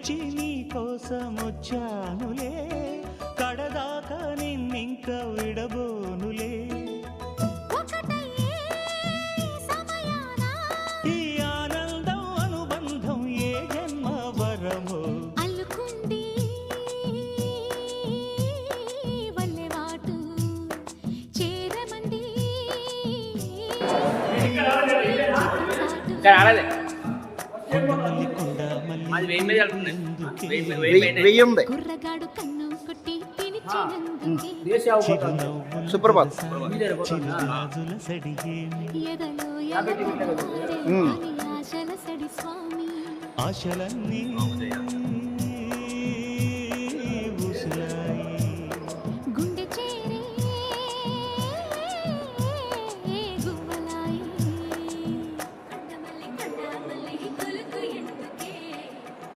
పిలిచి నీ కోసం వచ్చానులే, కడదాకా నిన్నింక విడబోనులే. ఈ ఆనందం అనుబంధం ఏ జన్మ వరమో సుప్రభాత్ ఆశలన్నీ